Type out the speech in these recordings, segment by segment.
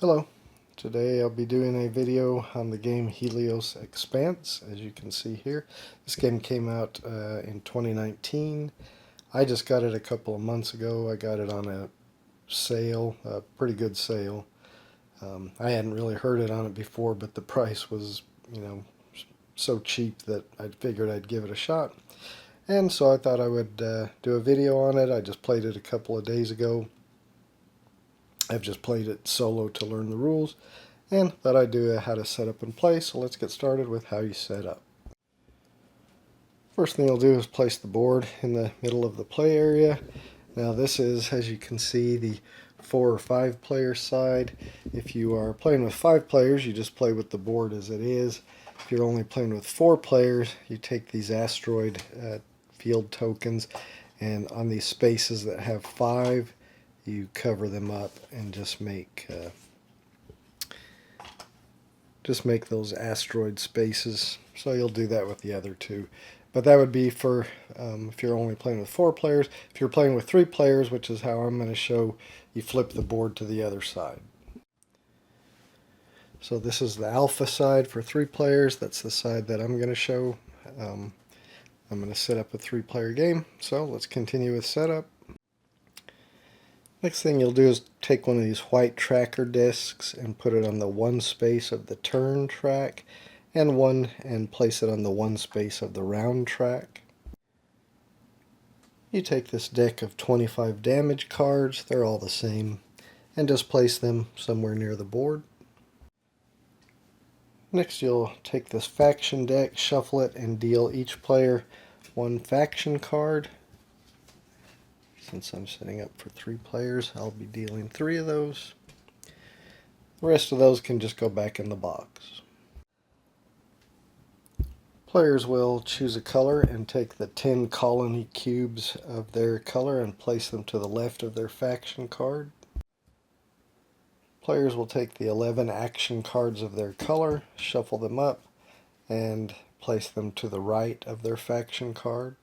Hello, today I'll be doing a video on the game Helios Expanse. As you can see here, this game came out in 2019. I just got it a couple of months ago. I got it on a sale, a pretty good sale. I hadn't really heard it on it before, but the price was, so cheap that I figured I'd give it a shot. And so I thought I would do a video on it. I just played it a couple of days ago. I've just played it solo to learn the rules, and thought I'd do how to set up and play. So let's get started with how you set up. First thing you'll do is place the board in the middle of the play area. Now this is, as you can see, the 4 or 5 player side. If you are playing with 5 players, you just play with the board as it is. If you're only playing with 4 players, you take these asteroid field tokens, and on these spaces that have 5, you cover them up and just make those asteroid spaces. So you'll do that with the other 2. But that would be for if you're only playing with 4 players. If you're playing with 3 players, which is how I'm going to show, you flip the board to the other side. So this is the alpha side for 3 players. That's the side that I'm going to show. I'm going to set up a 3-player game. So let's continue with setup. Next thing you'll do is take one of these white tracker discs and put it on the 1 space of the turn track, and place it on the 1 space of the round track. You take this deck of 25 damage cards, they're all the same, and just place them somewhere near the board. Next you'll take this faction deck, shuffle it, and deal each player 1 faction card. Since I'm setting up for 3 players, I'll be dealing 3 of those. The rest of those can just go back in the box. Players will choose a color and take the 10 colony cubes of their color and place them to the left of their faction card. Players will take the 11 action cards of their color, shuffle them up, and place them to the right of their faction card.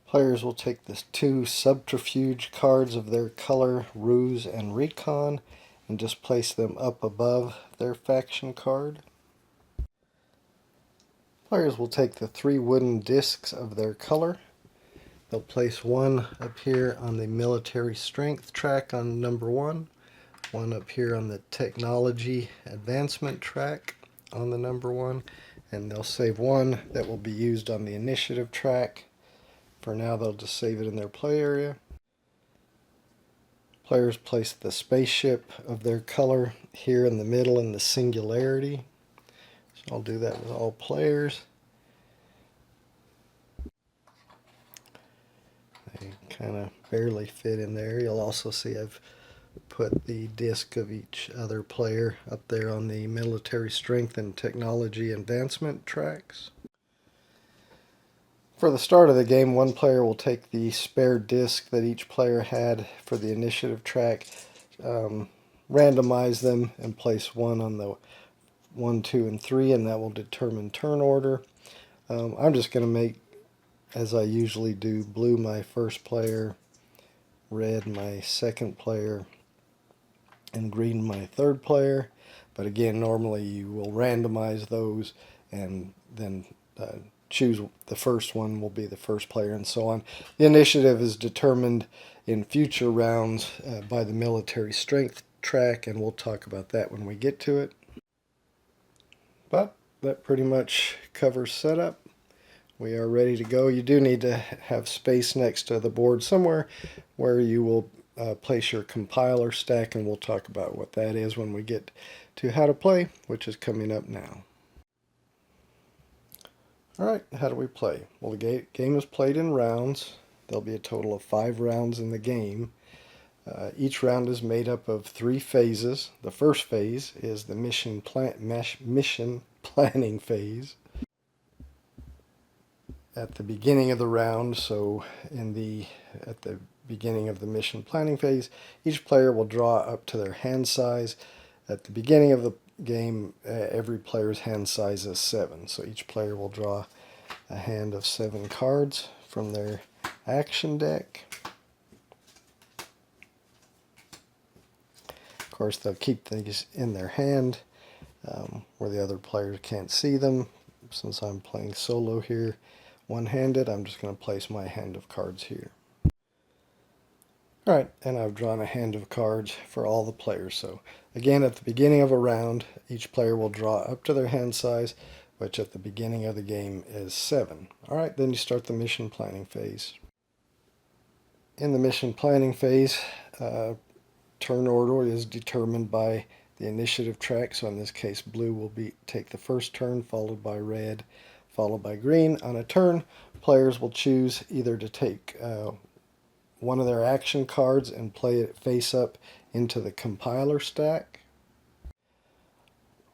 Players will take the 2 subterfuge cards of their color, Ruse and Recon, and just place them up above their faction card. Players will take the 3 wooden discs of their color. They'll place 1 up here on the military strength track on number 1, 1 up here on the technology advancement track on the number 1, and they'll save 1 that will be used on the initiative track. For now, they'll just save it in their play area. Players place the spaceship of their color here in the middle in the singularity. So I'll do that with all players. They kind of barely fit in there. You'll also see I've put the disc of each other player up there on the military strength and technology advancement tracks. For the start of the game, 1 player will take the spare disc that each player had for the initiative track, randomize them, and place 1 on the 1, 2, and 3, and that will determine turn order. I'm just going to make, as I usually do, blue my first player, red my second player, and green my third player. But again, normally you will randomize those and then choose the first one will be the first player, and so on. The initiative is determined in future rounds by the military strength track, and we'll talk about that when we get to it. But that pretty much covers setup. We are ready to go. You do need to have space next to the board somewhere where you will place your compiler stack, and we'll talk about what that is when we get to how to play, which is coming up now. Alright, how do we play? Well, the game is played in rounds. There'll be a total of 5 rounds in the game. Each round is made up of 3 phases. The first phase is the mission planning phase. At the beginning of the round, so at the beginning of the mission planning phase, each player will draw up to their hand size. At the beginning of the game, every player's hand size is 7, so each player will draw a hand of 7 cards from their action deck. Of course, they'll keep things in their hand where the other players can't see them. Since I'm playing solo here, one-handed, I'm just going to place my hand of cards here. Alright, and I've drawn a hand of cards for all the players. So again, at the beginning of a round, each player will draw up to their hand size, which at the beginning of the game is 7. Alright, then you start the mission planning phase. In the mission planning phase, turn order is determined by the initiative track. So in this case, blue will take the first turn, followed by red, followed by green. On a turn, players will choose either to take one of their action cards and play it face up into the compiler stack,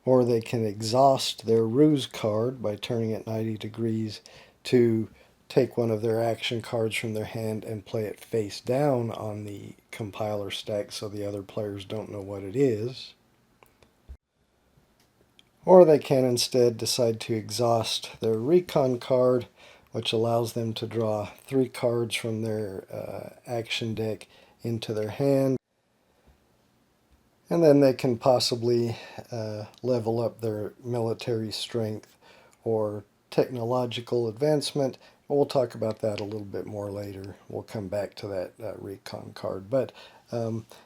or they can exhaust their ruse card by turning it 90 degrees to take one of their action cards from their hand and play it face down on the compiler stack so the other players don't know what it is. Or they can instead decide to exhaust their recon card, which allows them to draw 3 cards from their action deck into their hand. And then they can possibly level up their military strength or technological advancement. We'll talk about that a little bit more later. We'll come back to that recon card. But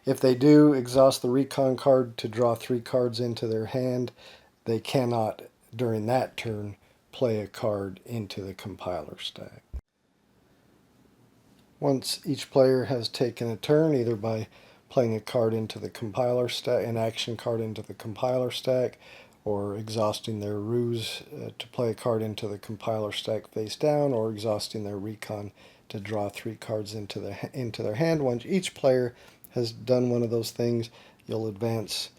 if they do exhaust the recon card to draw 3 cards into their hand, they cannot, during that turn, play a card into the compiler stack. Once each player has taken a turn, either by playing a card into the compiler stack, an action card into the compiler stack, or exhausting their ruse to play a card into the compiler stack face down, or exhausting their recon to draw 3 cards into their hand. Once each player has done one of those things, you'll advance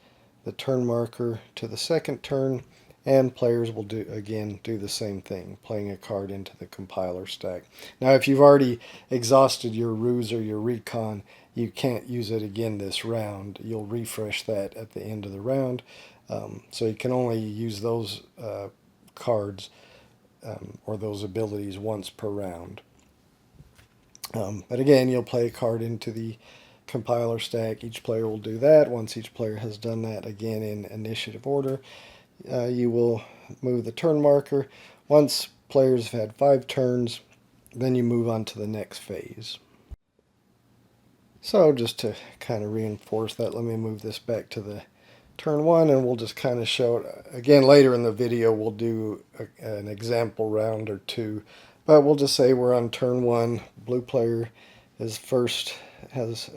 the turn marker to the second turn, and players will do the same thing, playing a card into the compiler stack. Now, if you've already exhausted your ruse or your recon, you can't use it again this round. You'll refresh that at the end of the round. So you can only use those cards or those abilities once per round. But again, you'll play a card into the compiler stack. Each player will do that. Once each player has done that, again in initiative order, you will move the turn marker. Once players have had 5 turns, then you move on to the next phase. So just to kind of reinforce that, let me move this back to the turn 1, and we'll just kind of show it. Again, later in the video, we'll do an example round or 2. But we'll just say we're on turn 1. Blue player is first, has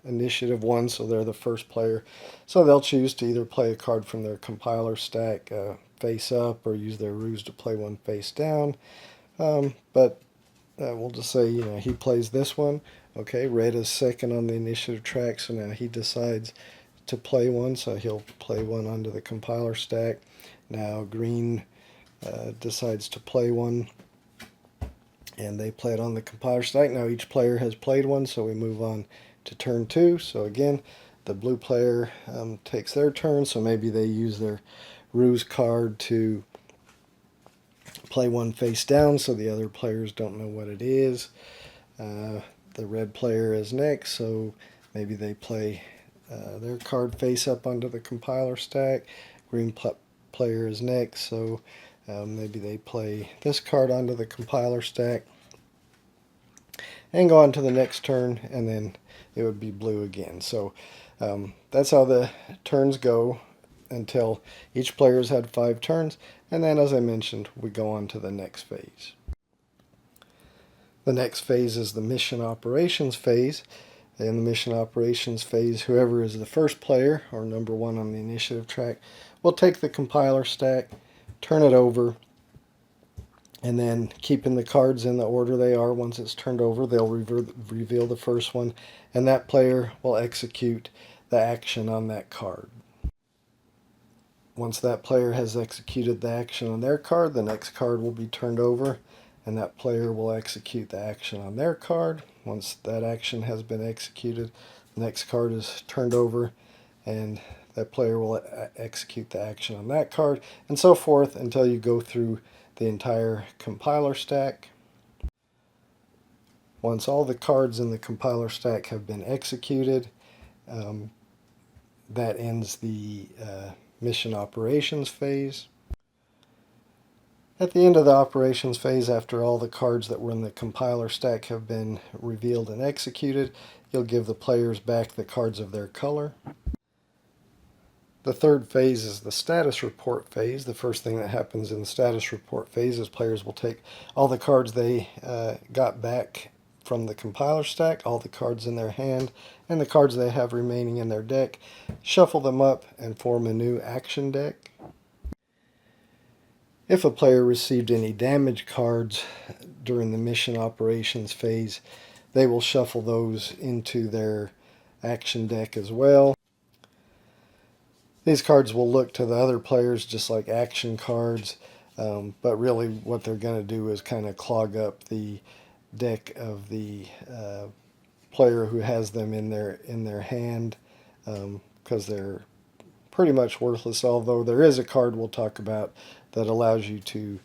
initiative 1, so they're the first player. So they'll choose to either play a card from their compiler stack face up, or use their ruse to play one face down. But we'll just say, he plays this one. Okay, red is second on the initiative track, so now he decides to play one, so he'll play one onto the compiler stack. Now green decides to play one, and they play it on the compiler stack. Now each player has played one, so we move on to turn 2. So again, the blue player takes their turn, so maybe they use their ruse card to play one face down so the other players don't know what it is. The red player is next, so maybe they play their card face up onto the compiler stack. Green player is next, so maybe they play this card onto the compiler stack and go on to the next turn, and then it would be blue again. So that's how the turns go until each player has had 5 turns, and then, as I mentioned, we go on to the next phase. The next phase is the mission operations phase. In the mission operations phase, whoever is the first player, or number 1 on the initiative track, will take the compiler stack, turn it over, and then keeping the cards in the order they are. Once it's turned over, they'll reveal the first one, and that player will execute the action on that card. Once that player has executed the action on their card, the next card will be turned over, and that player will execute the action on their card. Once that action has been executed, the next card is turned over, and that player will execute the action on that card, and so forth until you go through the entire compiler stack. Once all the cards in the compiler stack have been executed, that ends the mission operations phase. At the end of the operations phase, after all the cards that were in the compiler stack have been revealed and executed, you'll give the players back the cards of their color. The third phase is the status report phase. The first thing that happens in the status report phase is players will take all the cards they got back from the compiler stack, all the cards in their hand, and the cards they have remaining in their deck, shuffle them up, and form a new action deck. If a player received any damage cards during the mission operations phase, they will shuffle those into their action deck as well. These cards will look to the other players just like action cards, but really what they're going to do is kind of clog up the deck of the player who has them in their hand, because they're pretty much worthless, although there is a card we'll talk about that allows you to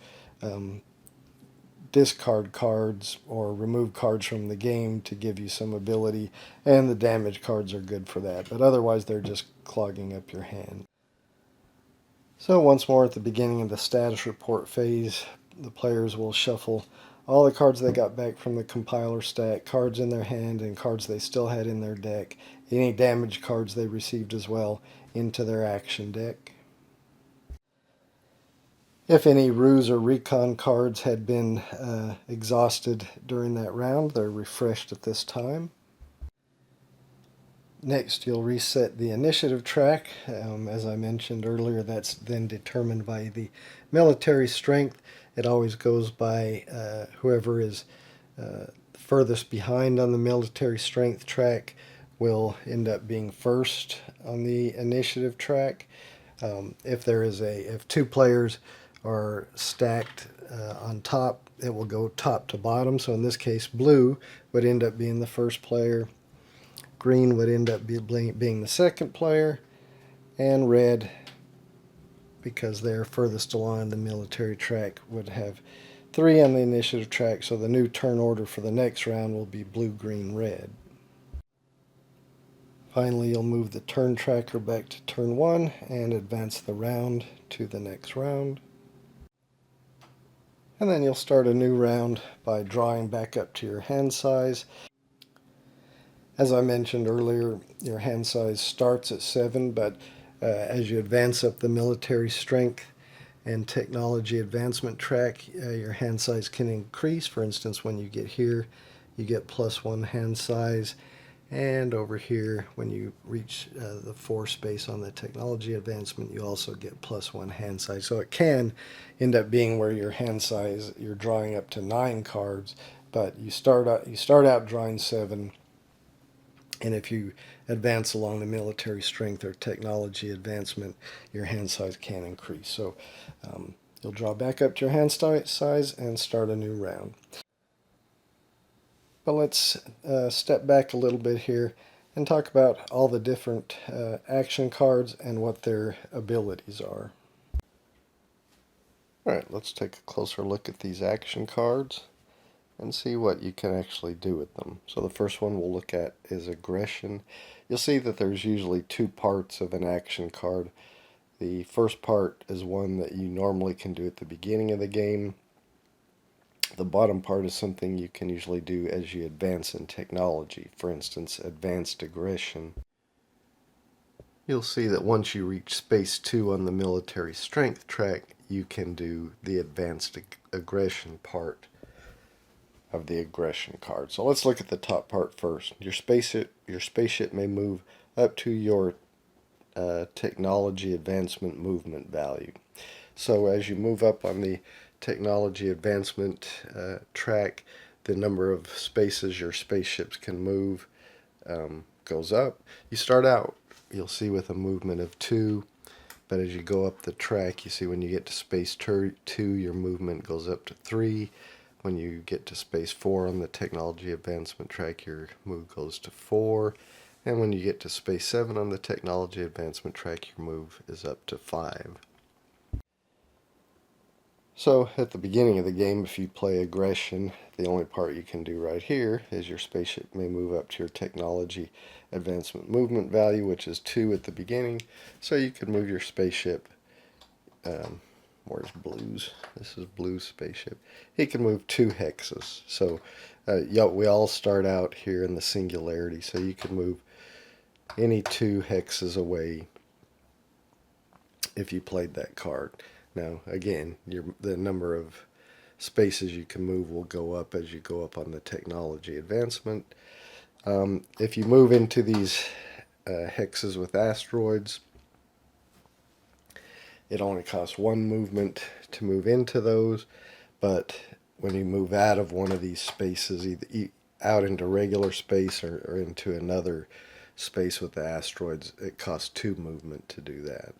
discard cards or remove cards from the game to give you some ability, and the damage cards are good for that, but otherwise they're just clogging up your hand. So once more, at the beginning of the status report phase, the players will shuffle all the cards they got back from the compiler stack, cards in their hand and cards they still had in their deck, any damage cards they received as well, into their action deck. If any ruse or recon cards had been exhausted during that round, they're refreshed at this time. Next, you'll reset the initiative track. As I mentioned earlier, that's then determined by the military strength. It always goes by whoever is furthest behind on the military strength track will end up being first on the initiative track. If two players are stacked on top, it will go top to bottom. So in this case, blue would end up being the first player, green would end up being the second player, and red, because they're furthest along the military track, would have 3 on the initiative track. So the new turn order for the next round will be blue, green, red. Finally, you'll move the turn tracker back to turn 1 and advance the round to the next round. And then you'll start a new round by drawing back up to your hand size. As I mentioned earlier, your hand size starts at 7, but as you advance up the military strength and technology advancement track, your hand size can increase. For instance, when you get here, you get +1 hand size. And over here, when you reach the 4 space on the technology advancement, you also get +1 hand size. So it can end up being where your hand size, you're drawing up to 9 cards, but you start out drawing 7, and if you advance along the military strength or technology advancement, your hand size can increase. So you'll draw back up to your hand size and start a new round. But let's step back a little bit here and talk about all the different action cards and what their abilities are. Alright, let's take a closer look at these action cards and see what you can actually do with them. So the first one we'll look at is aggression. You'll see that there's usually 2 parts of an action card. The first part is one that you normally can do at the beginning of the game. The bottom part is something you can usually do as you advance in technology. For instance, advanced aggression. You'll see that once you reach space 2 on the military strength track, you can do the advanced aggression part of the aggression card. So let's look at the top part first. Your spaceship may move up to your technology advancement movement value. So as you move up on the technology advancement track, the number of spaces your spaceships can move goes up. You start out, you'll see, with a movement of 2, but as you go up the track, you see when you get to space 2, your movement goes up to 3. When you get to space 4 on the technology advancement track, your move goes to 4. And when you get to space 7 on the technology advancement track, your move is up to 5. So at the beginning of the game, if you play aggression, the only part you can do right here is your spaceship may move up to your technology advancement movement value, which is 2 at the beginning. So you can move your spaceship. Where's Blue's? This is Blue's spaceship. He can move 2 hexes. So yeah, we all start out here in the singularity. So you can move any 2 hexes away if you played that card. Now, again, the number of spaces you can move will go up as you go up on the technology advancement. If you move into these hexes with asteroids, it only costs 1 movement to move into those, but when you move out of one of these spaces, either out into regular space or into another space with the asteroids, it costs 2 movement to do that.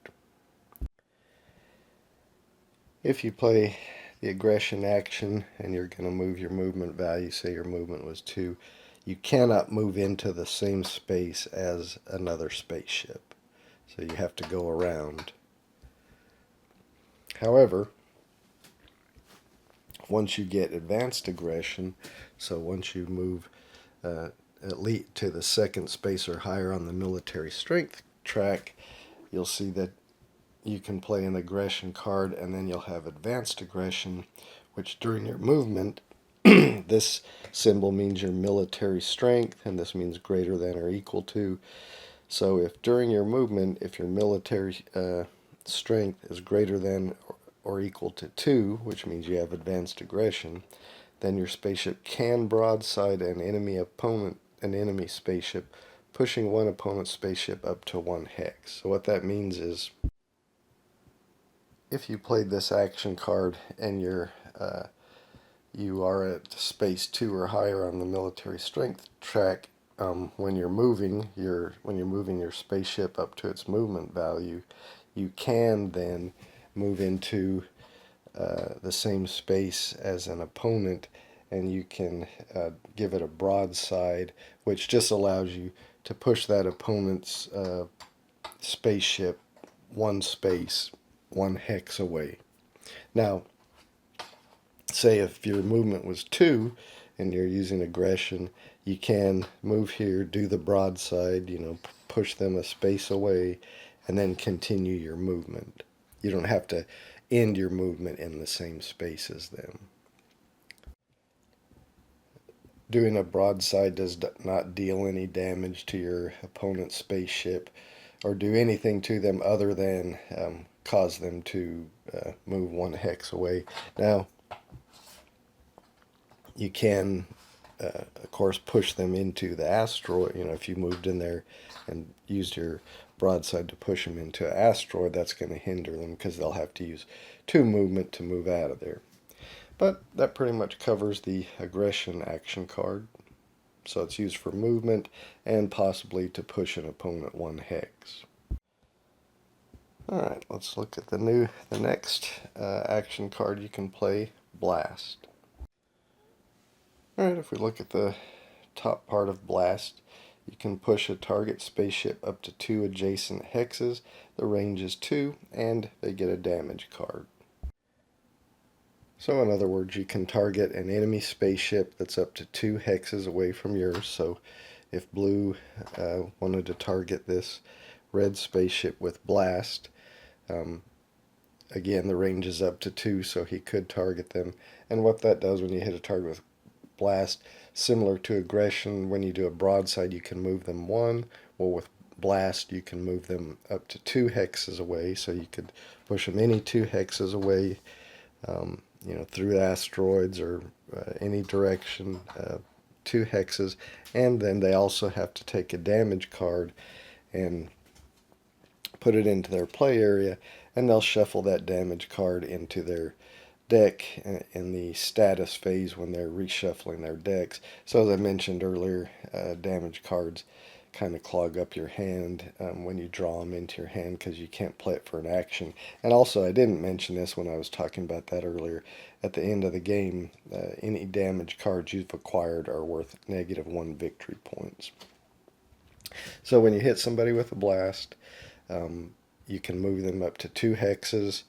If you play the aggression action and you're going to move your movement value, say your movement was 2, you cannot move into the same space as another spaceship. So you have to go around. However, once you get advanced aggression, so once you move elite to the 2nd space or higher on the military strength track, you'll see that you can play an aggression card, and then you'll have advanced aggression, which during your movement, this symbol means your military strength, and this means greater than or equal to. So if during your movement, if your military strength is greater than or equal to 2, which means you have advanced aggression, then your spaceship can broadside an enemy spaceship, pushing one opponent's spaceship up to 1 hex. So what that means is, if you played this action card and you are at space 2 or higher on the military strength track, when you're moving your spaceship up to its movement value, you can then move into the same space as an opponent, and you can give it a broadside, which just allows you to push that opponent's spaceship 1 space, 1 hex away. Now, say if your movement was 2 and you're using aggression, you can move here, do the broadside, push them a space away, and then continue your movement. You don't have to end your movement in the same space as them. Doing a broadside does not deal any damage to your opponent's spaceship or do anything to them other than cause them to move 1 hex away. Now, you can, of course, push them into the asteroid. If you moved in there and used your broadside to push them into an asteroid, that's going to hinder them because they'll have to use 2 movement to move out of there. But that pretty much covers the aggression action card. So it's used for movement and possibly to push an opponent 1 hex. Alright, let's look at the next action card you can play, Blast. Alright, if we look at the top part of Blast, you can push a target spaceship up to 2 adjacent hexes. The range is 2, and they get a damage card. So in other words, you can target an enemy spaceship that's up to 2 hexes away from yours. So if Blue wanted to target this red spaceship with Blast, again, the range is up to 2, so he could target them. And what that does when you hit a target with Blast, similar to aggression, when you do a broadside, you can move them 1. Well, with Blast, you can move them up to 2 hexes away, so you could push them any 2 hexes away, through asteroids or any direction, 2 hexes. And then they also have to take a damage card and put it into their play area, and they'll shuffle that damage card into their deck in the status phase when they're reshuffling their decks. So as I mentioned earlier, damage cards kind of clog up your hand when you draw them into your hand because you can't play it for an action. And also, I didn't mention this when I was talking about that earlier, at the end of the game, any damage cards you've acquired are worth -1 victory points. So when you hit somebody with a Blast, you can move them up to 2 hexes,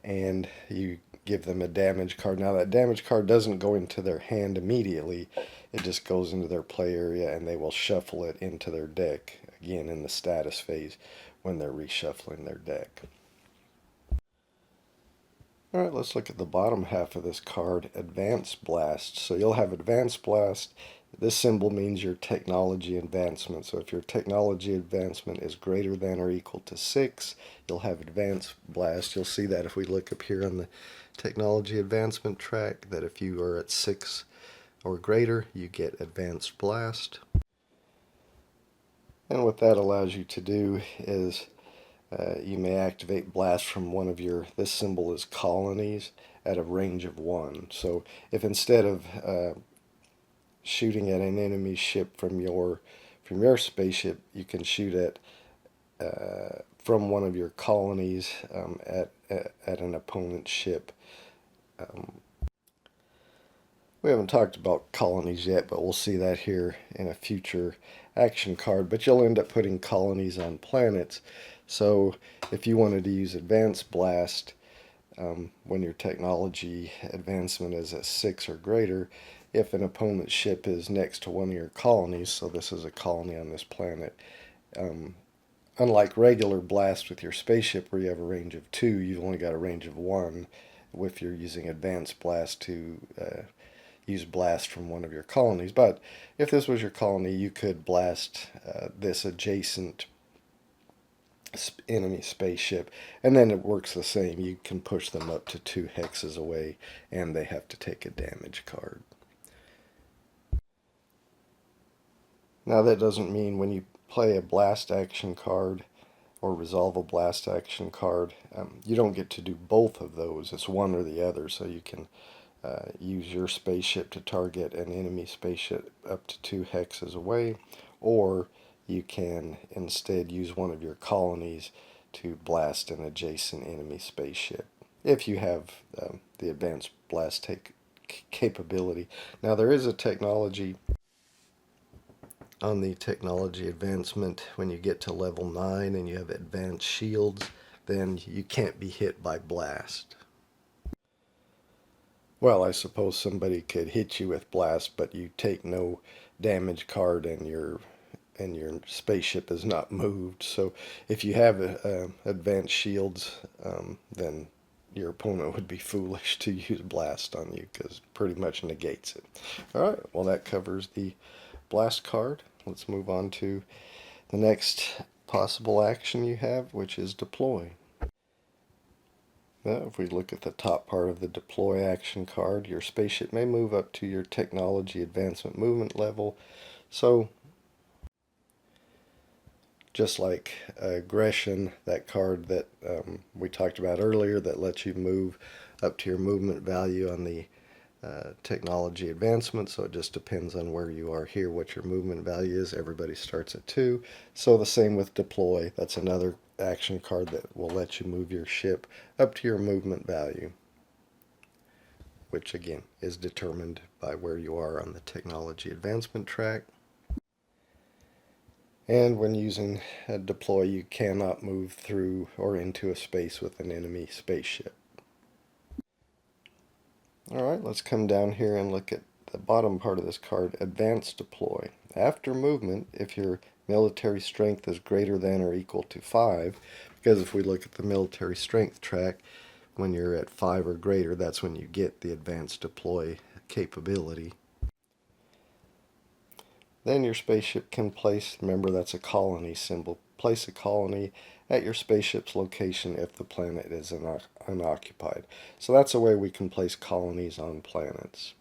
and you give them a damage card. Now that damage card doesn't go into their hand immediately, it just goes into their play area and they will shuffle it into their deck, again in the status phase when they're reshuffling their deck. Alright, let's look at the bottom half of this card, Advanced Blast. So you'll have Advanced Blast. This symbol means your technology advancement. So if your technology advancement is greater than or equal to 6, you'll have Advanced Blast. You'll see that if we look up here on the technology advancement track, that if you are at 6 or greater, you get Advanced Blast. And what that allows you to do is you may activate blast from one of your, this symbol is colonies, at a range of 1. So if instead of shooting at an enemy ship from your spaceship, you can shoot at from one of your colonies at an opponent's ship. We haven't talked about colonies yet, but we'll see that here in a future action card. But you'll end up putting colonies on planets. So if you wanted to use Advanced Blast when your technology advancement is at 6 or greater, if an opponent's ship is next to one of your colonies, so this is a colony on this planet, unlike regular blast with your spaceship where you have a range of 2, you've only got a range of 1 if you're using Advanced Blast to use blast from one of your colonies. But if this was your colony, you could blast this adjacent enemy spaceship, and then it works the same. You can push them up to 2 hexes away, and they have to take a damage card. Now that doesn't mean when you play a blast action card or resolve a blast action card, you don't get to do both of those. It's one or the other, so you can use your spaceship to target an enemy spaceship up to 2 hexes away, or you can instead use one of your colonies to blast an adjacent enemy spaceship if you have the advanced blast capability. Now there is a technology on the technology advancement. When you get to level 9 and you have advanced shields, then you can't be hit by blast. Well, I suppose somebody could hit you with blast, but you take no damage card and your spaceship is not moved. So if you have advanced shields, then your opponent would be foolish to use blast on you because it pretty much negates it. Alright, well that covers the blast card. Let's move on to the next possible action you have, which is deploy. Now, if we look at the top part of the deploy action card, your spaceship may move up to your technology advancement movement level. So just like aggression, that card that we talked about earlier that lets you move up to your movement value on the technology advancement, so it just depends on where you are here what your movement value is. Everybody starts at 2. So the same with deploy. That's another action card that will let you move your ship up to your movement value, which again is determined by where you are on the technology advancement track. And when using a deploy, you cannot move through or into a space with an enemy spaceship. Alright, let's come down here and look at the bottom part of this card, Advanced Deploy. After movement, if your military strength is greater than or equal to 5, because if we look at the military strength track, when you're at 5 or greater, that's when you get the Advanced Deploy capability. Then your spaceship can place, remember that's a colony symbol, place a colony at your spaceship's location if the planet is unoccupied. So that's a way we can place colonies on planets.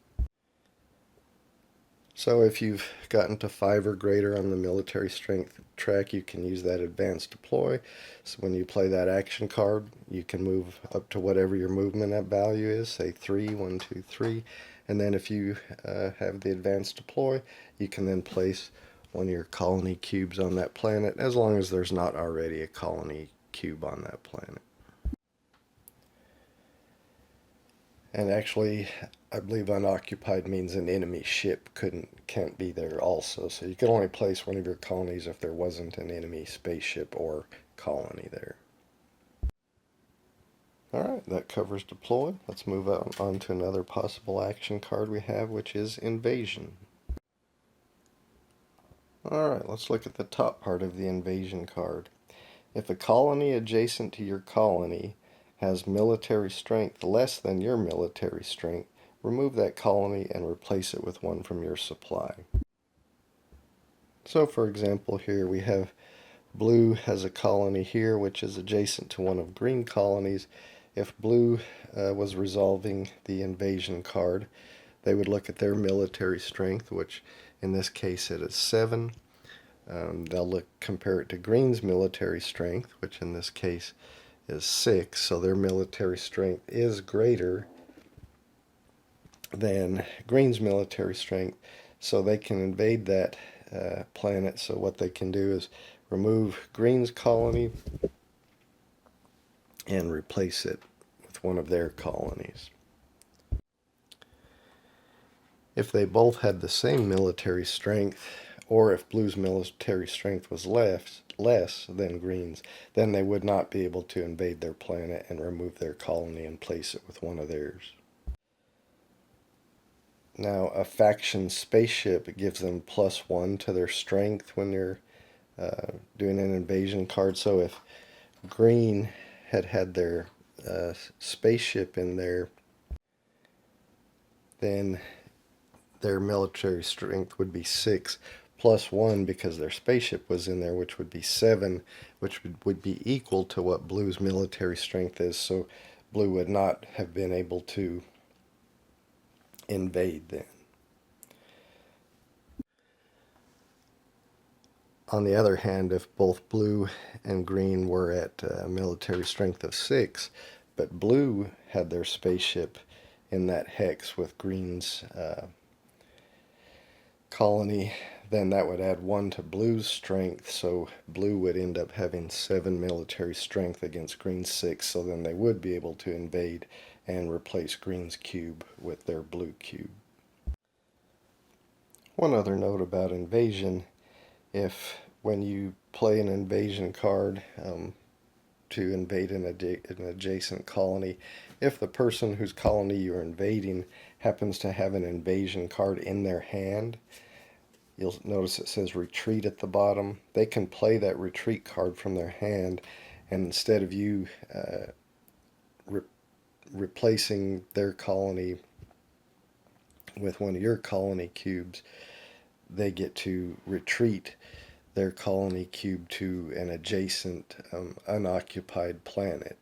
So if you've gotten to 5 or greater on the military strength track, you can use that Advanced Deploy. So when you play that action card, you can move up to whatever your movement value is, say 3, 1, 2, 3. And then if you have the Advanced Deploy, you can then place one of your colony cubes on that planet, as long as there's not already a colony cube on that planet. And actually, I believe unoccupied means an enemy ship can't be there also. So you can only place one of your colonies if there wasn't an enemy spaceship or colony there. Alright, that covers deploy. Let's move on to another possible action card we have, which is invasion. Alright, let's look at the top part of the invasion card. If a colony adjacent to your colony has military strength less than your military strength, remove that colony and replace it with one from your supply. So for example, here we have blue has a colony here which is adjacent to one of green colonies. If blue was resolving the invasion card, they would look at their military strength, which in this case it is 7. They'll compare it to green's military strength, which in this case is 6. So their military strength is greater than green's military strength, so they can invade that planet. So what they can do is remove green's colony and replace it with one of their colonies. If they both had the same military strength, or if blue's military strength was less than green's, then they would not be able to invade their planet and remove their colony and place it with one of theirs. Now, a faction spaceship gives them +1 to their strength when they're doing an invasion card. So if green had their spaceship in there, then their military strength would be 6 +1 because their spaceship was in there, which would be 7, which would be equal to what blue's military strength is. So blue would not have been able to invade then. On the other hand, if both blue and green were at military strength of 6, but blue had their spaceship in that hex with green's colony, then that would add 1 to blue's strength, so blue would end up having 7 military strength against green's 6, so then they would be able to invade and replace green's cube with their blue cube. One other note about invasion: if when you play an invasion card to invade an adjacent colony, if the person whose colony you're invading happens to have an invasion card in their hand, you'll notice it says retreat at the bottom. They can play that retreat card from their hand, and instead of you replacing their colony with one of your colony cubes, they get to retreat their colony cube to an adjacent unoccupied planet.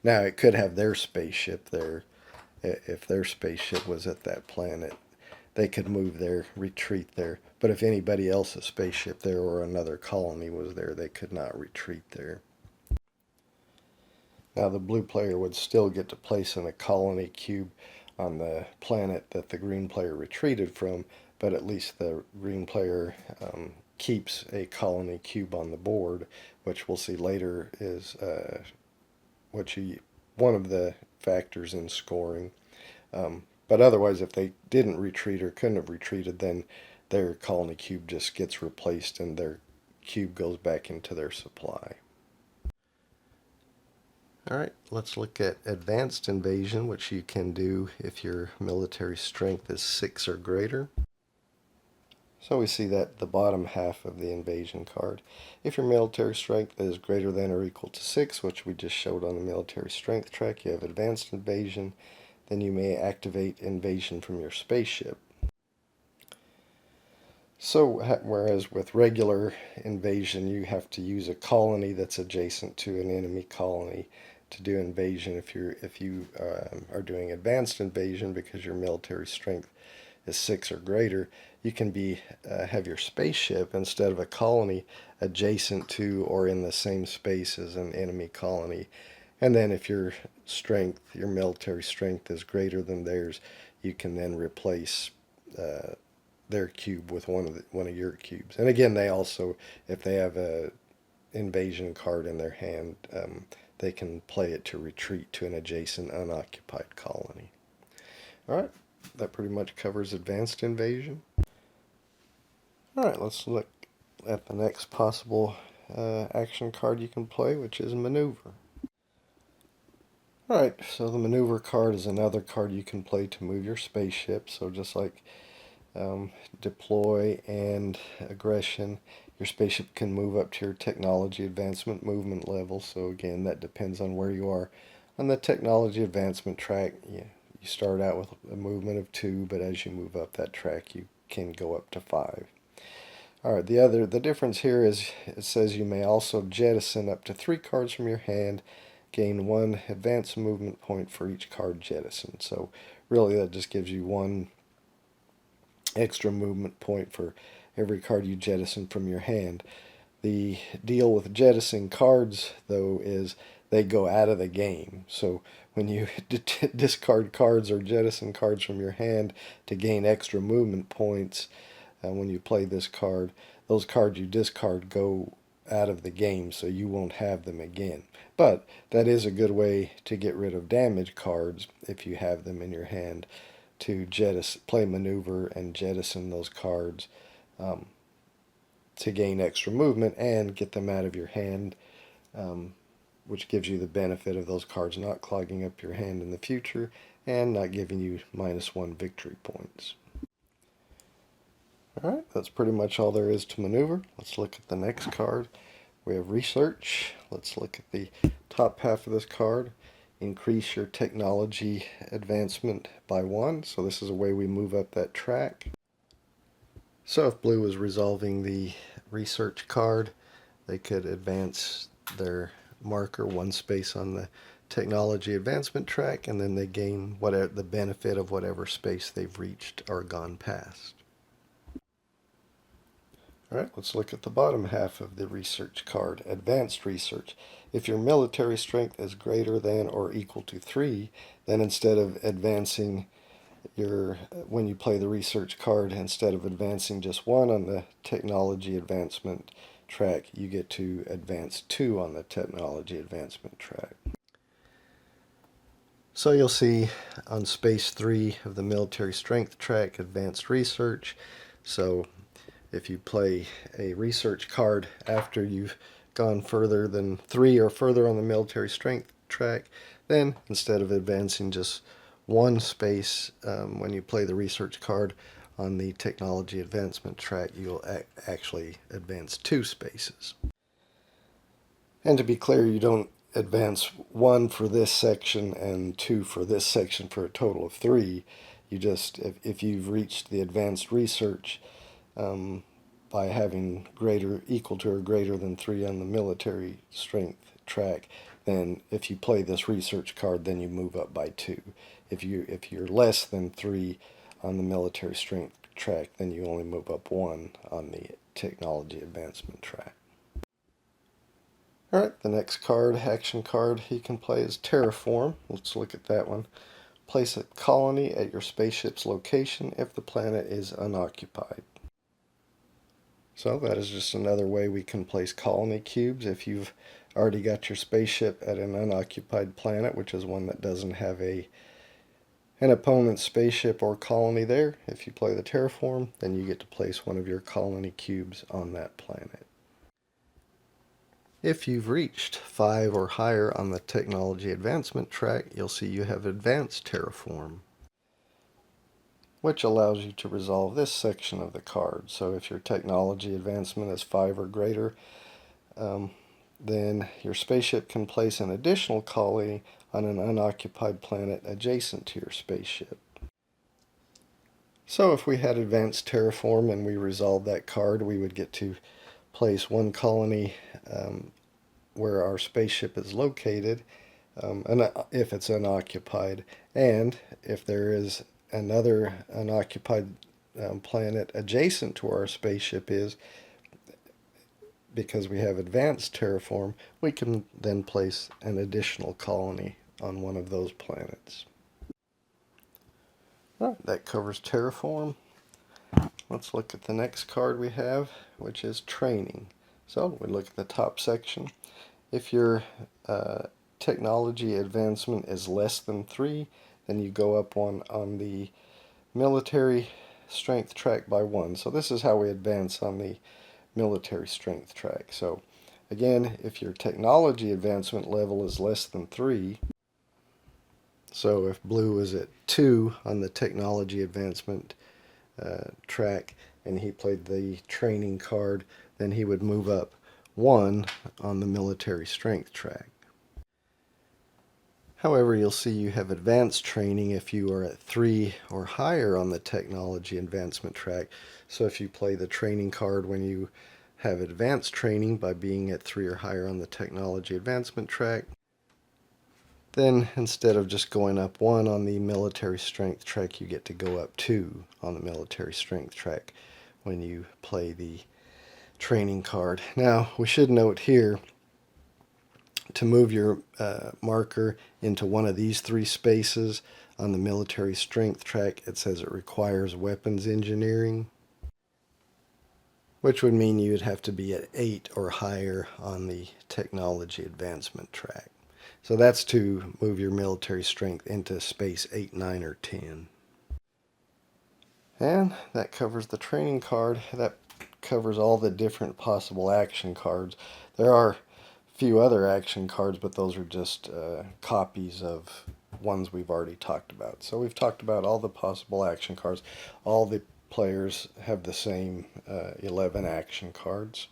Now it could have their spaceship there. If their spaceship was at that planet, they could move their retreat there. But if anybody else's spaceship there or another colony was there, they could not retreat there. Now the blue player would still get to place in a colony cube on the planet that the green player retreated from, but at least the green player keeps a colony cube on the board, which we'll see later is one of the factors in scoring. But otherwise, if they didn't retreat or couldn't have retreated, then their colony cube just gets replaced and their cube goes back into their supply. Alright, let's look at advanced invasion, which you can do if your military strength is 6 or greater. So we see that the bottom half of the invasion card. If your military strength is greater than or equal to 6, which we just showed on the military strength track, you have advanced invasion. Then you may activate invasion from your spaceship. So whereas with regular invasion you have to use a colony that's adjacent to an enemy colony to do invasion, if you are doing advanced invasion because your military strength is 6 or greater, you can have your spaceship instead of a colony adjacent to or in the same space as an enemy colony. And then if your military strength is greater than theirs, you can then replace their cube with one of your cubes. And again, they also, if they have a invasion card in their hand, they can play it to retreat to an adjacent unoccupied colony. Alright, that pretty much covers advanced invasion. Alright, let's look at the next possible action card you can play, which is maneuver. Alright, so the maneuver card is another card you can play to move your spaceship. So just like deploy and aggression, your spaceship can move up to your technology advancement movement level. So again, that depends on where you are on the technology advancement track. You start out with a movement of 2, but as you move up that track, you can go up to 5. Alright, the difference here is it says you may also jettison up to 3 cards from your hand, gain 1 advanced movement point for each card jettisoned. So really that just gives you 1 extra movement point for every card you jettison from your hand. The deal with jettisoning cards, though, is they go out of the game. So when you discard cards or jettison cards from your hand to gain extra movement points, when you play this card, those cards you discard go out of the game, so you won't have them again. But that is a good way to get rid of damage cards if you have them in your hand, to play maneuver and jettison those cards to gain extra movement and get them out of your hand, which gives you the benefit of those cards not clogging up your hand in the future and not giving you -1 victory points. Alright, that's pretty much all there is to maneuver. Let's look at the next card. We have research. Let's look at the top half of this card. Increase your technology advancement by 1. So this is a way we move up that track. So if blue was resolving the research card, they could advance their marker 1 space on the technology advancement track, and then they gain whatever the benefit of whatever space they've reached or gone past. Alright, let's look at the bottom half of the research card, advanced research. If your military strength is greater than or equal to 3, then instead of advancing when you play the research card, instead of advancing just 1 on the technology advancement track, you get to advance 2 on the technology advancement track. So you'll see on space 3 of the military strength track, advanced research. So if you play a research card after you've gone further than 3 or further on the military strength track, then instead of advancing just 1 space when you play the research card on the technology advancement track, you'll actually advance 2 spaces. And to be clear, you don't advance 1 for this section and 2 for this section for a total of 3. You just, if you've reached the advanced research by having equal to or greater than 3 on the military strength track, then if you play this research card, then you move up by 2. If you're less than 3 on the military strength track, then you only move up 1 on the technology advancement track. Alright, the next card, action card you can play is Terraform. Let's look at that one. Place a colony at your spaceship's location if the planet is unoccupied. So that is just another way we can place colony cubes. If you've already got your spaceship at an unoccupied planet, which is one that doesn't have an opponent's spaceship or colony there, if you play the Terraform, then you get to place one of your colony cubes on that planet. If you've reached 5 or higher on the technology advancement track, you'll see you have advanced Terraform, which allows you to resolve this section of the card. So if your technology advancement is 5 or greater, then your spaceship can place an additional colony on an unoccupied planet adjacent to your spaceship. So if we had advanced Terraform and we resolved that card, we would get to place 1 colony where our spaceship is located, if it's unoccupied, and if there is another unoccupied planet adjacent to where our spaceship is, because we have advanced Terraform, we can then place an additional colony on one of those planets. Alright, that covers Terraform. Let's look at the next card we have, which is Training. So we look at the top section. If your technology advancement is less than 3, then you go up 1 on the military strength track by 1. So this is how we advance on the military strength track. So again, if your technology advancement level is less than 3, So if blue was at 2 on the technology advancement track and he played the training card, then he would move up 1 on the military strength track. However, you'll see you have advanced training if you are at 3 or higher on the technology advancement track. So if you play the training card when you have advanced training by being at 3 or higher on the technology advancement track, then instead of just going up 1 on the military strength track, you get to go up 2 on the military strength track when you play the training card. Now, we should note here, to move your marker into one of these 3 spaces on the military strength track, it says it requires weapons engineering, which would mean you'd have to be at 8 or higher on the technology advancement track. So that's to move your military strength into space 8, 9, or 10. And that covers the training card. That covers all the different possible action cards. There are a few other action cards, but those are just copies of ones we've already talked about. So we've talked about all the possible action cards. All the players have the same 11 action cards.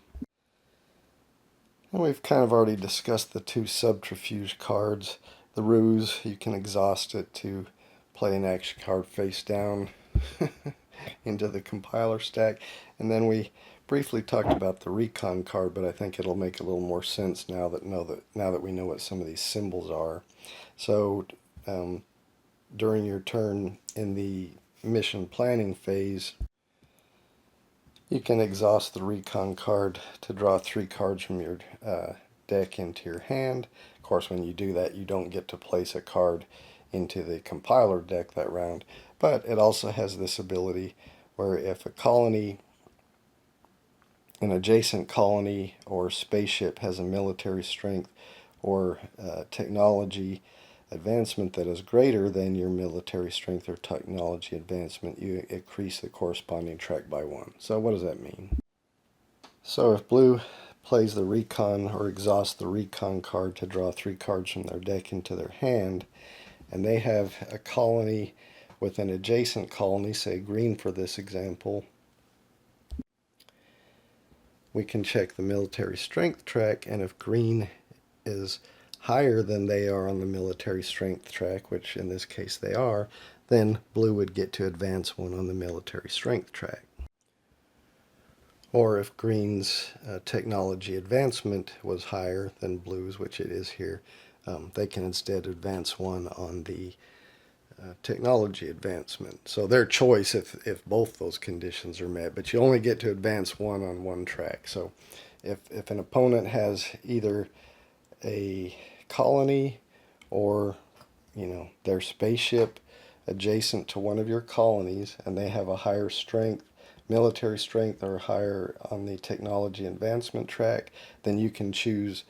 And we've kind of already discussed the 2 subterfuge cards. The ruse, you can exhaust it to play an action card face down into the compiler stack. And then we briefly talked about the recon card, but I think it'll make a little more sense now that we know what some of these symbols are. So during your turn in the mission planning phase, you can exhaust the recon card to draw 3 cards from your deck into your hand. Of course, when you do that, you don't get to place a card into the compiler deck that round, but it also has this ability where if a colony, an adjacent colony or spaceship has a military strength or technology advancement that is greater than your military strength or technology advancement, you increase the corresponding track by 1. So what does that mean? So if blue plays the recon or exhausts the recon card to draw 3 cards from their deck into their hand, and they have a colony with an adjacent colony, say green for this example, we can check the military strength track, and if green is higher than they are on the military strength track, which in this case they are, then blue would get to advance 1 on the military strength track. Or if green's technology advancement was higher than blue's, which it is here, they can instead advance 1 on the technology advancement. So their choice if both those conditions are met, but you only get to advance 1 on 1 track. So if an opponent has either a colony or their spaceship adjacent to one of your colonies and they have a higher strength, military strength, or higher on the technology advancement track, then you can choose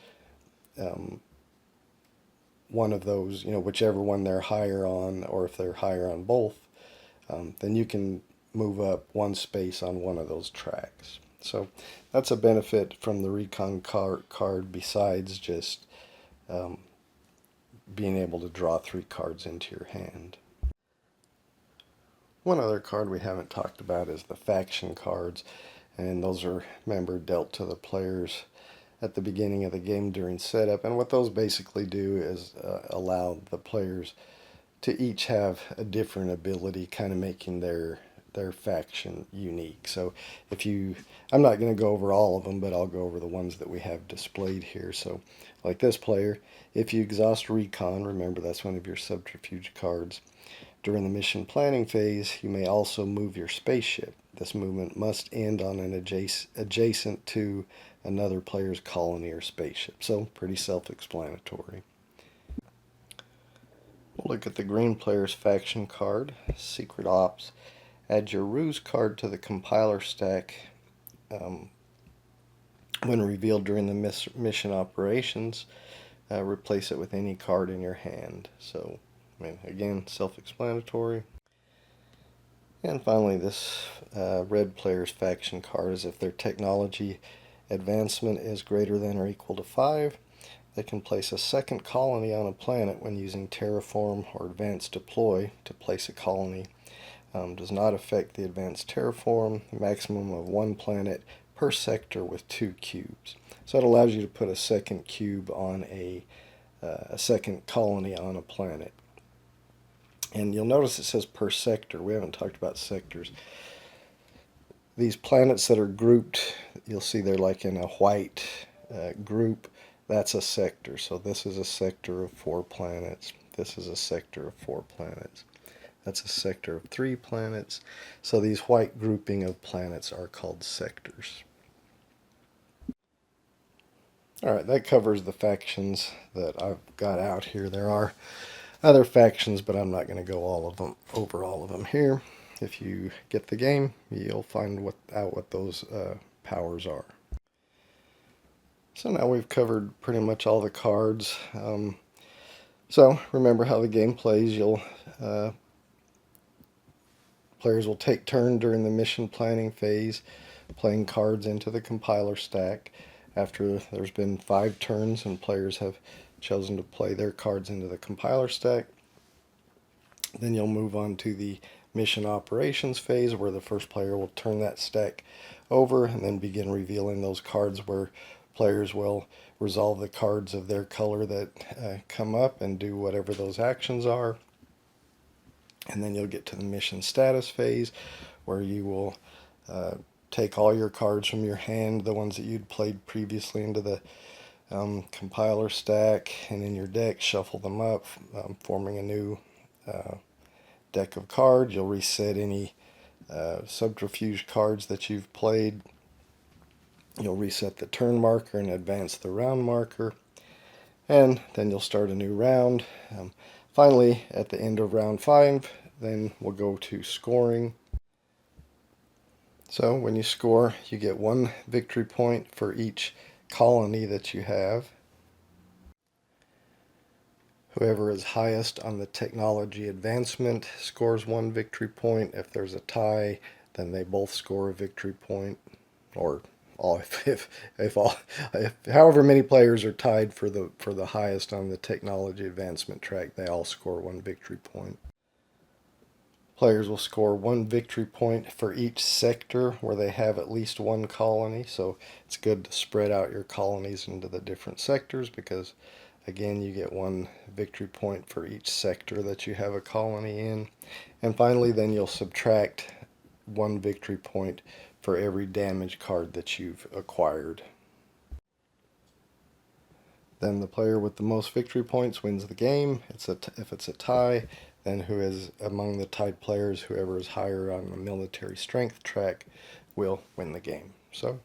one of those, whichever one they're higher on, or if they're higher on both, then you can move up 1 space on one of those tracks. So that's a benefit from the recon card besides just being able to draw 3 cards into your hand. One other card we haven't talked about is the faction cards, and those are, remember, dealt to the players at the beginning of the game during setup, and what those basically do is allow the players to each have a different ability, kind of making their faction unique. So I'm not going to go over all of them, but I'll go over the ones that we have displayed here. So like this player, if you exhaust recon, remember that's one of your subterfuge cards, during the mission planning phase, you may also move your spaceship. This movement must end on an adjacent to another player's colony or spaceship. So pretty self-explanatory. We'll look at the green player's faction card, Secret Ops. Add your ruse card to the compiler stack when revealed during the mission operations. Replace it with any card in your hand. So, again, self-explanatory. And finally, this red player's faction card is if their technology advancement is greater than or equal to 5, they can place a second colony on a planet when using terraform or advanced deploy to place a colony. Does not affect the advanced terraform. Maximum of one planet per sector with 2 cubes. So it allows you to put a second cube on a second colony on a planet. And you'll notice it says per sector. We haven't talked about sectors. These planets that are grouped, you'll see they're like in a white group. That's a sector. So this is a sector of 4 planets. This is a sector of 4 planets. That's a sector of 3 planets. So these white grouping of planets are called sectors. Alright, that covers the factions that I've got out here. There are other factions, but I'm not going to go over all of them here. If you get the game, you'll find out what those powers are. So now we've covered pretty much all the cards. So remember how the game plays. Players will take turn during the mission planning phase, playing cards into the compiler stack. After there's been 5 turns and players have chosen to play their cards into the compiler stack, then you'll move on to the mission operations phase, where the first player will turn that stack over and then begin revealing those cards, where players will resolve the cards of their color that come up and do whatever those actions are. And then you'll get to the mission status phase, where you will take all your cards from your hand, the ones that you'd played previously, into the compiler stack, and in your deck shuffle them up, forming a new deck of cards. You'll reset any subterfuge cards that you've played. You'll reset the turn marker and advance the round marker, and then you'll start a new round. Finally, at the end of round 5, then we'll go to scoring. So when you score, you get 1 victory point for each colony that you have. Whoever is highest on the technology advancement scores 1 victory point. If there's a tie, then they both score a victory point. Or all, if however many players are tied for the highest on the technology advancement track, they all score 1 victory point. Players will score 1 victory point for each sector where they have at least 1 colony. So it's good to spread out your colonies into the different sectors, because again, you get 1 victory point for each sector that you have a colony in. And finally, then you'll subtract 1 victory point for every damage card that you've acquired. Then the player with the most victory points wins the game. If it's a tie, then who is among the tied players, whoever is higher on the military strength track, will win the game. So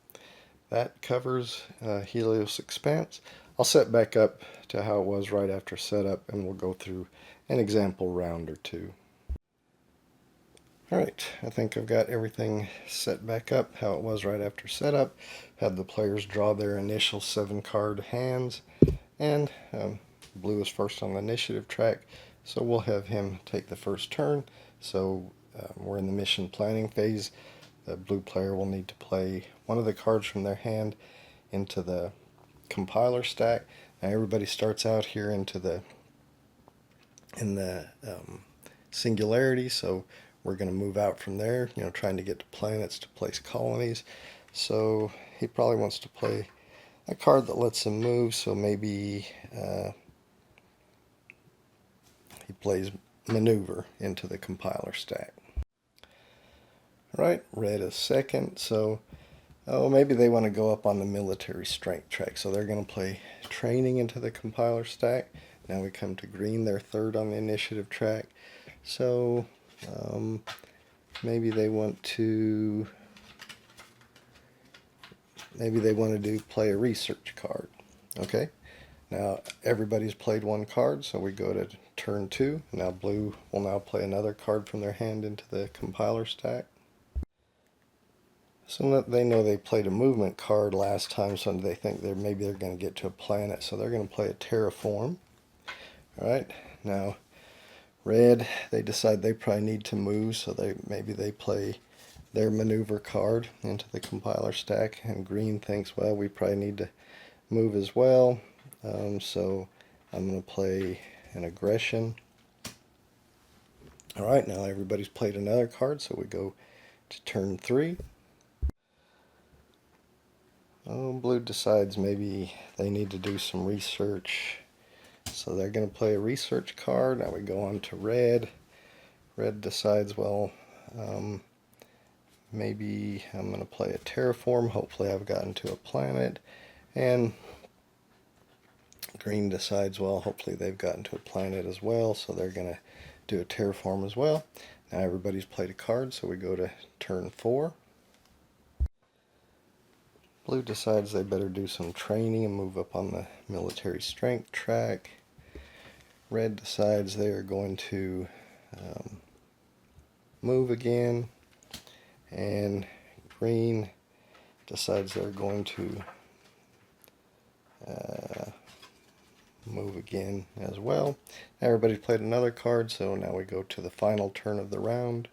that covers Helios Expanse. I'll set back up to how it was right after setup, and we'll go through an example round or 2. Alright, I think I've got everything set back up how it was right after setup. Had the players draw their initial 7 card hands, and blue is first on the initiative track, so we'll have him take the first turn. So we're in the mission planning phase. The blue player will need to play one of the cards from their hand into the compiler stack. Now everybody starts out here in the singularity, so we're going to move out from there, trying to get to planets to place colonies. So he probably wants to play a card that lets him move, so maybe he plays maneuver into the compiler stack. Right, red is second, so maybe they want to go up on the military strength track, so they're going to play training into the compiler stack. Now we come to green, they're third on the initiative track, so maybe they want to play a research card. Okay, now everybody's played 1 card, so we go to turn 2. Now blue will now play another card from their hand into the compiler stack. So they know they played a movement card last time, so they think maybe they're going to get to a planet, so they're going to play a terraform. Alright, now red, they decide they probably need to move, so maybe they play their maneuver card into the compiler stack, and green thinks, well, we probably need to move as well, So I'm going to play an aggression. Alright, now everybody's played another card, so we go to turn 3. Oh, blue decides maybe they need to do some research. So they're going to play a research card. Now we go on to red. Red decides, well, maybe I'm going to play a terraform. Hopefully I've gotten to a planet. And green decides, well, hopefully they've gotten to a planet as well. So they're going to do a terraform as well. Now everybody's played a card, so we go to turn 4. Blue decides they better do some training and move up on the military strength track. Red decides they are going to move again. And green decides they're going to move again as well. Everybody's played another card, so now we go to the final turn of the round.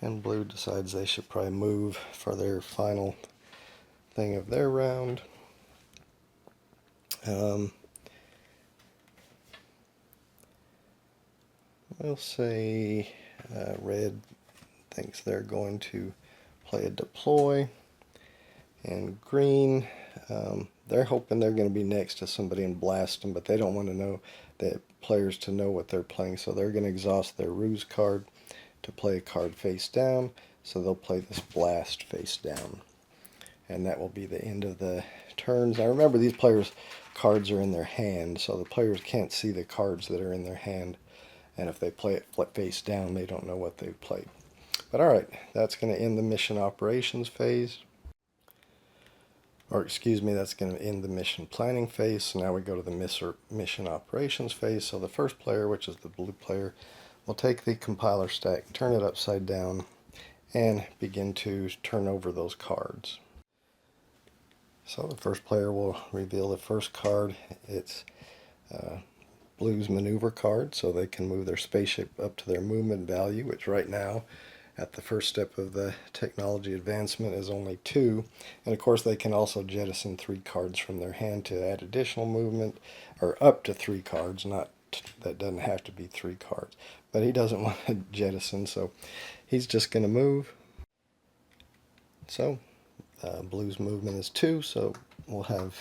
And blue decides they should probably move for their final thing of their round. We'll say red thinks they're going to play a deploy. And green, they're hoping they're going to be next to somebody and blast them, but they don't want to know the players to know what they're playing, so they're going to exhaust their ruse card to play a card face down, so they'll play this blast face down. And that will be the end of the turns. Now remember, these players' cards are in their hand, so the players can't see the cards that are in their hand, and if they play it face down, they don't know what they've played. But alright, that's going to end the mission operations phase. Or excuse me, that's going to end the mission planning phase. So now we go to the mission operations phase. So the first player, which is the blue player, will take the compiler stack, turn it upside down, and begin to turn over those cards. So the first player will reveal the first card. It's blue's maneuver card, so they can move their spaceship up to their movement value, which right now at the first step of the technology advancement is only 2. And of course they can also jettison 3 cards from their hand to add additional movement, or up to 3 cards, that doesn't have to be 3 cards. But he doesn't want to jettison, so he's just going to move. So blue's movement is 2, so we'll have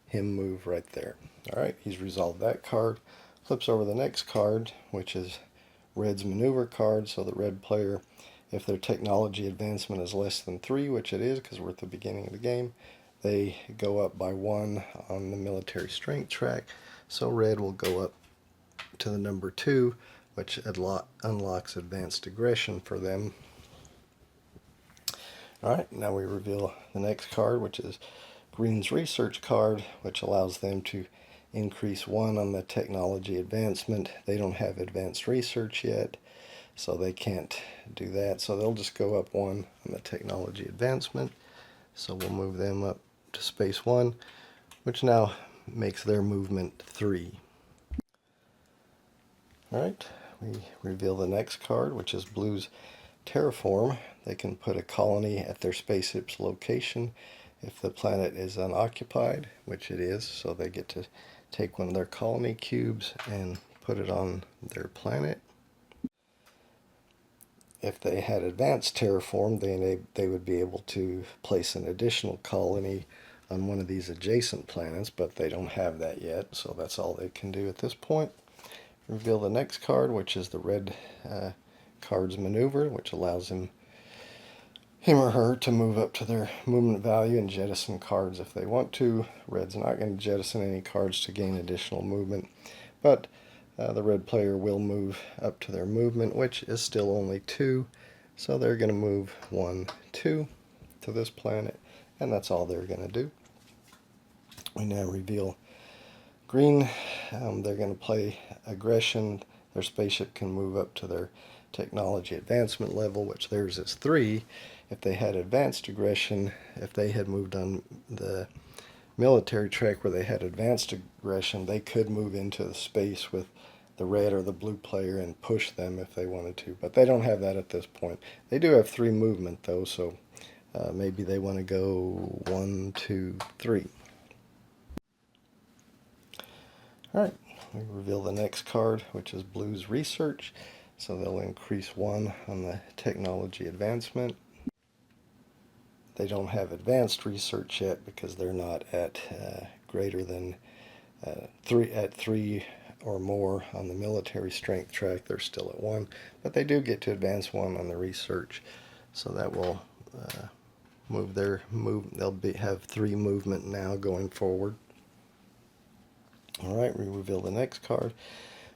him move right there. Alright, he's resolved that card. Flips over the next card, which is red's maneuver card, so the red player, if their technology advancement is less than 3, which it is because we're at the beginning of the game, they go up by 1 on the military strength track. So red will go up to the number 2, which unlocks advanced aggression for them. Alright, now we reveal the next card, which is green's research card, which allows them to increase 1 on the technology advancement. They don't have advanced research yet, so they can't do that. So they'll just go up 1 on the technology advancement. So we'll move them up to space 1, which now makes their movement 3. Alright, we reveal the next card, which is blue's terraform. They can put a colony at their spaceship's location if the planet is unoccupied, which it is, so they get to take one of their colony cubes and put it on their planet. If they had advanced terraform, they would be able to place an additional colony on one of these adjacent planets, but they don't have that yet, so that's all they can do at this point. Reveal the next card, which is the red card's maneuver, which allows him or her to move up to their movement value and jettison cards if they want to. Red's not going to jettison any cards to gain additional movement, but the red player will move up to their movement, which is still only 2, so they're going to move 1, 2 to this planet, and that's all they're going to do. We now reveal green. They're going to play aggression. Their spaceship can move up to their technology advancement level, which theirs is 3. If they had advanced aggression, if they had moved on the military track where they had advanced aggression, they could move into the space with the red or the blue player and push them if they wanted to. But they don't have that at this point. They do have 3 movement though, so maybe they want to go 1, 2, 3. Alright, we reveal the next card, which is Blue's Research. So they'll increase 1 on the technology advancement. They don't have advanced research yet because they're not at greater than 3 or more on the military strength track. They're still at 1, but they do get to advance 1 on the research. So that will they'll have 3 movement now going forward. Alright, we reveal the next card,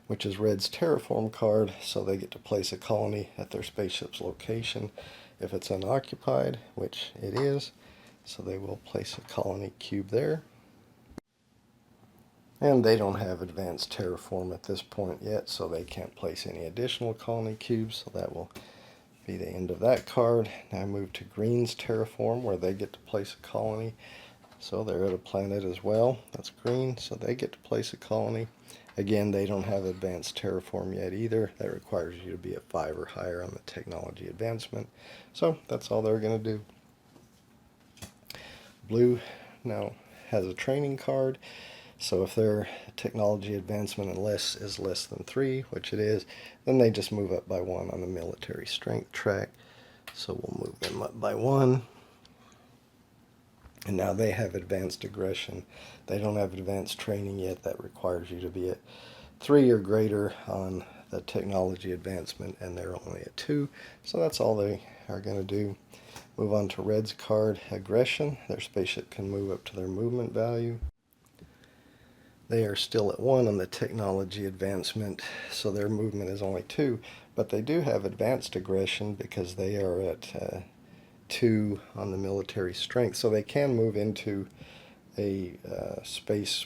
which is Red's Terraform card, so they get to place a colony at their spaceship's location if it's unoccupied, which it is, so they will place a colony cube there. And they don't have advanced Terraform at this point yet, so they can't place any additional colony cubes, so that will be the end of that card. Now I move to Green's Terraform, where they get to place a colony. So they're at a planet as well. That's green, so they get to place a colony. Again, they don't have advanced Terraform yet either. That requires you to be at 5 or higher on the technology advancement. So that's all they're going to do. Blue now has a training card. So if their technology advancement is less than 3, which it is, then they just move up by 1 on the military strength track. So we'll move them up by 1. And now they have advanced aggression. They don't have advanced training yet. That requires you to be at 3 or greater on the technology advancement, and they're only at 2. So that's all they are going to do. Move on to Red's card, Aggression. Their spaceship can move up to their movement value. They are still at 1 on the technology advancement, so their movement is only 2. But they do have advanced aggression because they are at 2 on the military strength, so they can move into a space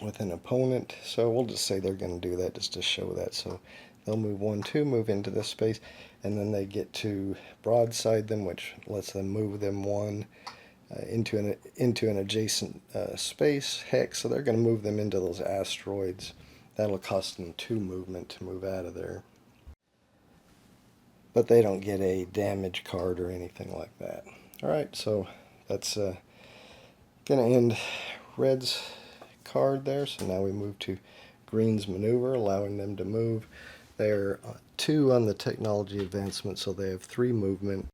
with an opponent. So we'll just say they're going to do that just to show that. So they'll move 1, 2, move into this space, and then they get to broadside them, which lets them move them 1 into an adjacent space hex. So they're going to move them into those asteroids. That'll cost them 2 movement to move out of there. But they don't get a damage card or anything like that. Alright, so that's going to end Red's card there. So now we move to Green's maneuver, allowing them to move. They're 2 on the technology advancement, so they have 3 movement.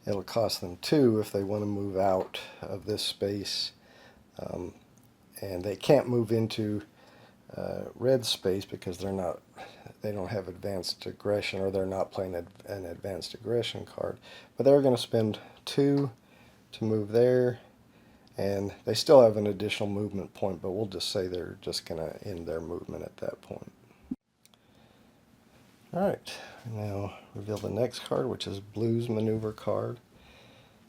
It'll cost them 2 if they want to move out of this space. And they can't move into Red's space because they don't have advanced aggression, or they're not playing an advanced aggression card. But they're going to spend 2 to move there, and they still have an additional movement point, but we'll just say they're just going to end their movement at that point. Alright, now reveal the next card, which is Blue's maneuver card.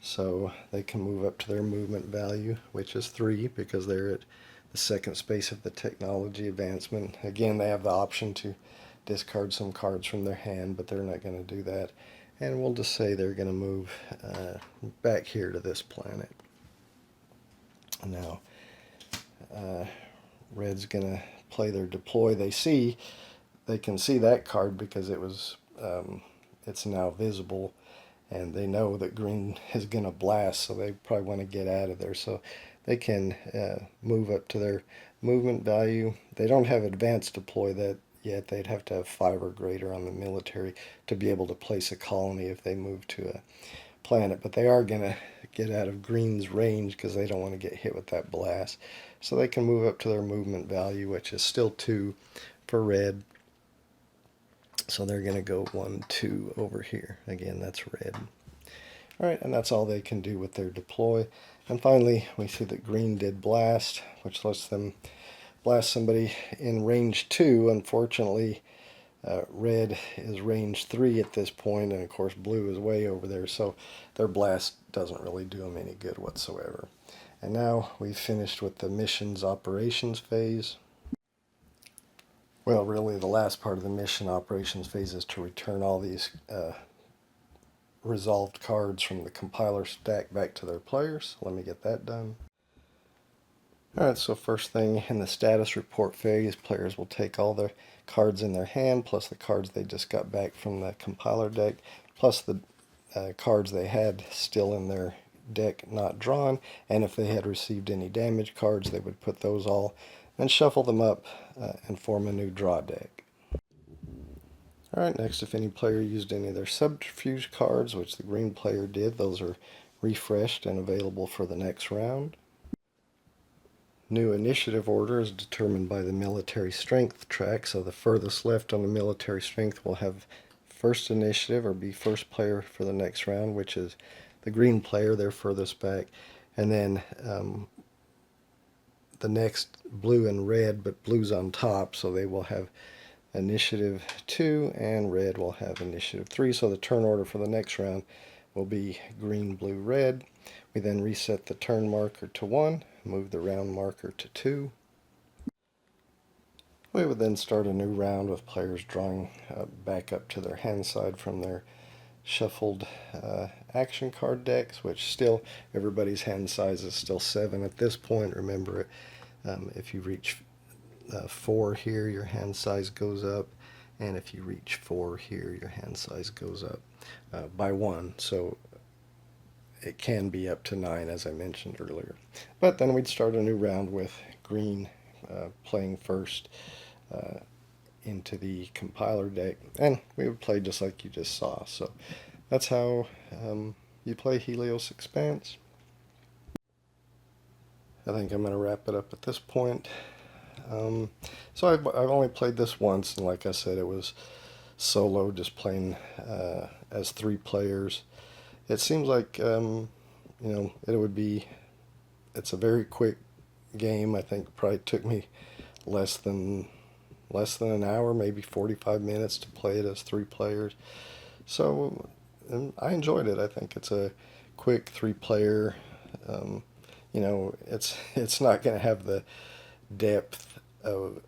So they can move up to their movement value, which is 3, because they're at the 2nd space of the technology advancement. Again, they have the option to discard some cards from their hand, but they're not going to do that. And we'll just say they're going to move back here to this planet. Now, Red's going to play their deploy. They can see that card because it's now visible, and they know that Green is going to blast, so they probably want to get out of there. So they can move up to their movement value. They don't have advanced deploy that yet. They'd have to have 5 or greater on the military to be able to place a colony if they move to a planet. But they are going to get out of Green's range because they don't want to get hit with that blast. So they can move up to their movement value, which is still 2 for Red. So they're going to go 1, 2 over here. Again, that's Red. Alright, and that's all they can do with their deploy. And finally, we see that Green did blast, which lets them blast somebody in range 2. Unfortunately, Red is range 3 at this point, and of course Blue is way over there, so their blast doesn't really do them any good whatsoever. And now we've finished with the missions operations phase. Well, really the last part of the mission operations phase is to return all these resolved cards from the compiler stack back to their players. So let me get that done. Alright, so first thing in the status report phase, players will take all the cards in their hand, plus the cards they just got back from the compiler deck, plus the cards they had still in their deck not drawn, and if they had received any damage cards, they would put those all and shuffle them up and form a new draw deck. Alright, next, if any player used any of their subterfuge cards, which the green player did, those are refreshed and available for the next round. New initiative order is determined by the military strength track, so the furthest left on the military strength will have first initiative or be first player for the next round, which is the green player, they're furthest back. And then the next blue and red, but blue's on top, so they will have initiative 2 and red will have initiative 3. So the turn order for the next round will be green, blue, red. We then reset the turn marker to 1, move the round marker to 2. We would then start a new round with players drawing back up to their hand side from their shuffled action card decks, which still, everybody's hand size is still 7 at this point. Remember, if you reach 4 here, your hand size goes up, and if you reach 4 here, your hand size goes up by 1. So it can be up to 9, as I mentioned earlier. But then we'd start a new round with green playing first into the compiler deck, and we would play just like you just saw. So that's how you play Helios Expanse. I think I'm going to wrap it up at this point. So I've only played this once, and like I said, it was solo, just playing as 3 players. It seems like you know, it's a very quick game. I think it probably took me less than an hour, maybe 45 minutes to play it as 3 players. So I enjoyed it. I think it's a quick 3-player. You know, it's not going to have the depth of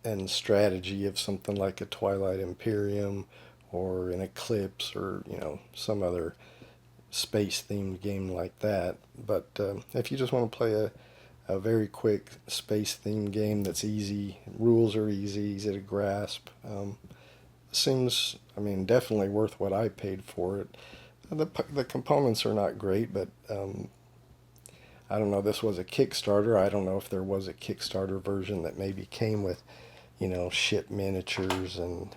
and strategy of something like a Twilight Imperium or an Eclipse, or you know, some other space themed game like that. But if you just want to play a very quick space themed game that's easy, rules are easy to grasp, seems, I mean, definitely worth what I paid for it. The components are not great, but I don't know, this was a Kickstarter. I don't know if there was a Kickstarter version that maybe came with, you know, ship miniatures and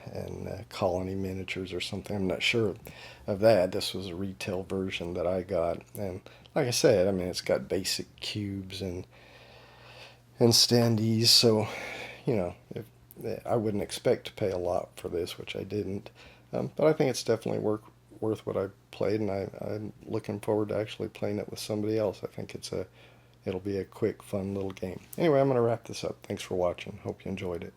colony miniatures or something. I'm not sure of that. This was a retail version that I got. And like I said, I mean, it's got basic cubes and standees. So, you know, I wouldn't expect to pay a lot for this, which I didn't. But I think it's definitely worth what I played, and I'm looking forward to actually playing it with somebody else. I think it'll be a quick, fun little game. Anyway, I'm going to wrap this up. Thanks for watching. Hope you enjoyed it.